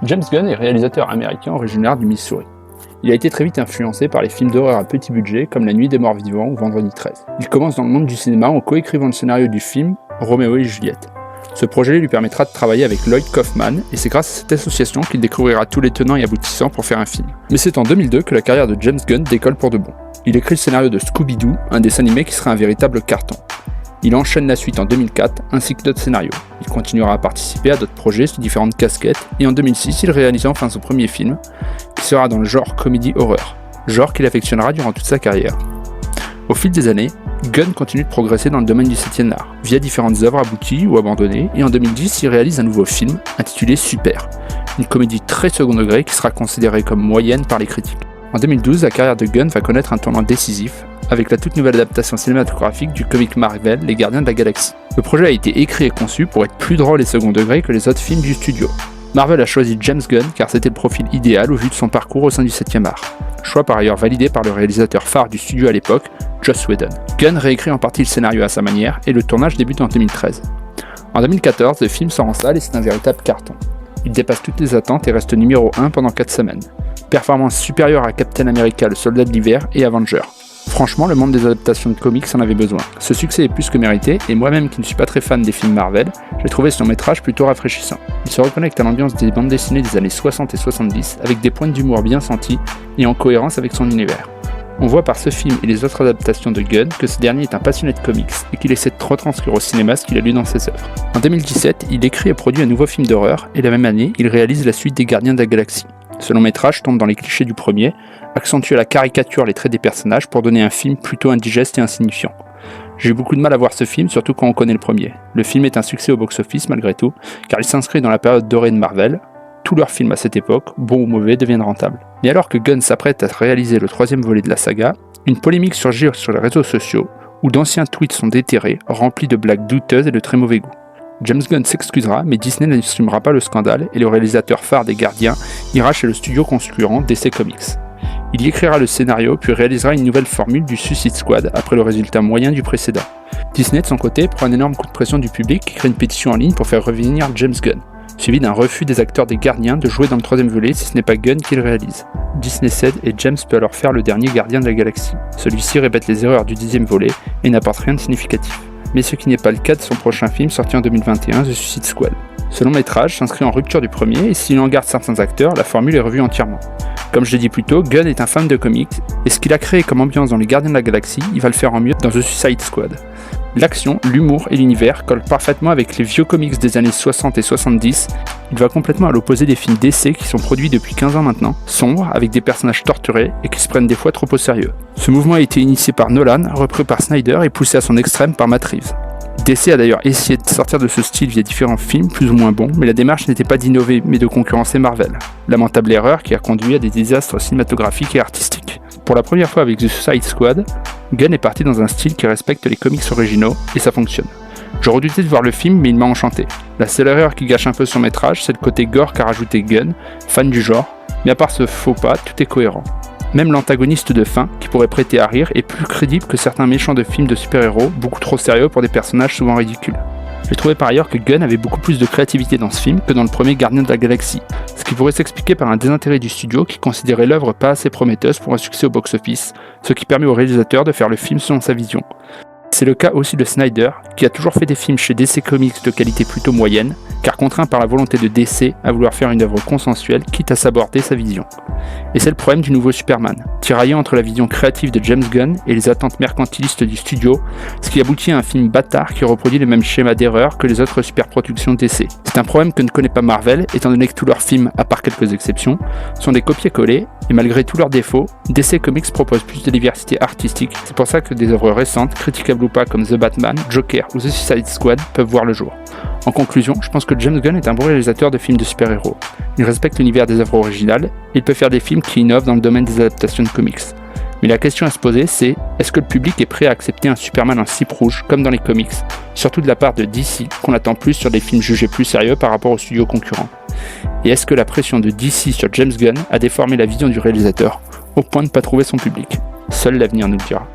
James Gunn est réalisateur américain originaire du Missouri. Il a été très vite influencé par les films d'horreur à petit budget comme La Nuit des Morts Vivants ou Vendredi 13. Il commence dans le monde du cinéma en coécrivant le scénario du film Roméo et Juliette. Ce projet lui permettra de travailler avec Lloyd Kaufman et c'est grâce à cette association qu'il découvrira tous les tenants et aboutissants pour faire un film. Mais c'est en 2002 que la carrière de James Gunn décolle pour de bon. Il écrit le scénario de Scooby-Doo, un dessin animé qui sera un véritable carton. Il enchaîne la suite en 2004, ainsi que d'autres scénarios. Il continuera à participer à d'autres projets sous différentes casquettes, et en 2006, il réalisa enfin son premier film, qui sera dans le genre comédie-horreur, genre qu'il affectionnera durant toute sa carrière. Au fil des années, Gunn continue de progresser dans le domaine du 7e art, via différentes œuvres abouties ou abandonnées, et en 2010, il réalise un nouveau film, intitulé Super, une comédie très second degré qui sera considérée comme moyenne par les critiques. En 2012, la carrière de Gunn va connaître un tournant décisif, avec la toute nouvelle adaptation cinématographique du comic Marvel, Les Gardiens de la Galaxie. Le projet a été écrit et conçu pour être plus drôle et second degré que les autres films du studio. Marvel a choisi James Gunn car c'était le profil idéal au vu de son parcours au sein du 7e art. Choix par ailleurs validé par le réalisateur phare du studio à l'époque, Joss Whedon. Gunn réécrit en partie le scénario à sa manière et le tournage débute en 2013. En 2014, le film sort en salle et c'est un véritable carton. Il dépasse toutes les attentes et reste numéro 1 pendant 4 semaines. Performance supérieure à Captain America, le Soldat de l'Hiver et Avengers. Franchement, le monde des adaptations de comics en avait besoin. Ce succès est plus que mérité, et moi-même qui ne suis pas très fan des films Marvel, j'ai trouvé ce long-métrage plutôt rafraîchissant. Il se reconnecte à l'ambiance des bandes dessinées des années 60 et 70, avec des pointes d'humour bien senties et en cohérence avec son univers. On voit par ce film et les autres adaptations de Gunn que ce dernier est un passionné de comics et qu'il essaie de retranscrire au cinéma ce qu'il a lu dans ses œuvres. En 2017, il écrit et produit un nouveau film d'horreur, et la même année, il réalise la suite des Gardiens de la Galaxie. Ce long-métrage tombe dans les clichés du premier, accentue à la caricature les traits des personnages pour donner un film plutôt indigeste et insignifiant. J'ai eu beaucoup de mal à voir ce film, surtout quand on connaît le premier. Le film est un succès au box-office malgré tout, car il s'inscrit dans la période dorée de Marvel. Tous leurs films à cette époque, bons ou mauvais, deviennent rentables. Mais alors que Gunn s'apprête à réaliser le 3e volet de la saga, une polémique surgit sur les réseaux sociaux, où d'anciens tweets sont déterrés, remplis de blagues douteuses et de très mauvais goût. James Gunn s'excusera, mais Disney n'assumera pas le scandale et le réalisateur phare des Gardiens ira chez le studio concurrent DC Comics. Il y écrira le scénario puis réalisera une nouvelle formule du Suicide Squad après le résultat moyen du précédent. Disney de son côté prend un énorme coup de pression du public qui crée une pétition en ligne pour faire revenir James Gunn, suivi d'un refus des acteurs des Gardiens de jouer dans le 3e volet si ce n'est pas Gunn qui le réalise. Disney cède et James peut alors faire le dernier Gardien de la Galaxie. Celui-ci répète les erreurs du 10e volet et n'apporte rien de significatif. Mais ce qui n'est pas le cas de son prochain film sorti en 2021, The Suicide Squad. Ce long métrage s'inscrit en rupture du premier et s'il en garde certains acteurs, la formule est revue entièrement. Comme je l'ai dit plus tôt, Gunn est un fan de comics et ce qu'il a créé comme ambiance dans Les Gardiens de la Galaxie, il va le faire en mieux dans The Suicide Squad. L'action, l'humour et l'univers collent parfaitement avec les vieux comics des années 60 et 70. Il va complètement à l'opposé des films DC qui sont produits depuis 15 ans maintenant, sombres, avec des personnages torturés et qui se prennent des fois trop au sérieux. Ce mouvement a été initié par Nolan, repris par Snyder et poussé à son extrême par Matt Reeves. DC a d'ailleurs essayé de sortir de ce style via différents films plus ou moins bons, mais la démarche n'était pas d'innover mais de concurrencer Marvel. Lamentable erreur qui a conduit à des désastres cinématographiques et artistiques. Pour la première fois avec The Suicide Squad, Gunn est parti dans un style qui respecte les comics originaux et ça fonctionne. Je redoutais de voir le film mais il m'a enchanté. La seule erreur qui gâche un peu son métrage, c'est le côté gore qu'a rajouté Gunn, fan du genre, mais à part ce faux pas, tout est cohérent. Même l'antagoniste de fin, qui pourrait prêter à rire, est plus crédible que certains méchants de films de super-héros, beaucoup trop sérieux pour des personnages souvent ridicules. J'ai trouvé par ailleurs que Gunn avait beaucoup plus de créativité dans ce film que dans le premier Gardien de la Galaxie, ce qui pourrait s'expliquer par un désintérêt du studio qui considérait l'œuvre pas assez prometteuse pour un succès au box-office, ce qui permet au réalisateur de faire le film selon sa vision. C'est le cas aussi de Snyder, qui a toujours fait des films chez DC Comics de qualité plutôt moyenne, car contraint par la volonté de DC à vouloir faire une œuvre consensuelle, quitte à s'aborder sa vision. Et c'est le problème du nouveau Superman, tiraillé entre la vision créative de James Gunn et les attentes mercantilistes du studio, ce qui aboutit à un film bâtard qui reproduit le même schéma d'erreur que les autres superproductions DC. C'est un problème que ne connaît pas Marvel, étant donné que tous leurs films, à part quelques exceptions, sont des copier-coller, et malgré tous leurs défauts, DC Comics propose plus de diversité artistique. C'est pour ça que des œuvres récentes, critiquables ou pas comme The Batman, Joker ou The Suicide Squad peuvent voir le jour. En conclusion, je pense que James Gunn est un bon réalisateur de films de super-héros. Il respecte l'univers des œuvres originales, et il peut faire des films qui innovent dans le domaine des adaptations de comics. Mais la question à se poser, c'est est-ce que le public est prêt à accepter un Superman en cipe rouge, comme dans les comics, surtout de la part de DC, qu'on attend plus sur des films jugés plus sérieux par rapport aux studios concurrents? Et est-ce que la pression de DC sur James Gunn a déformé la vision du réalisateur, au point de ne pas trouver son public? Seul l'avenir nous le dira.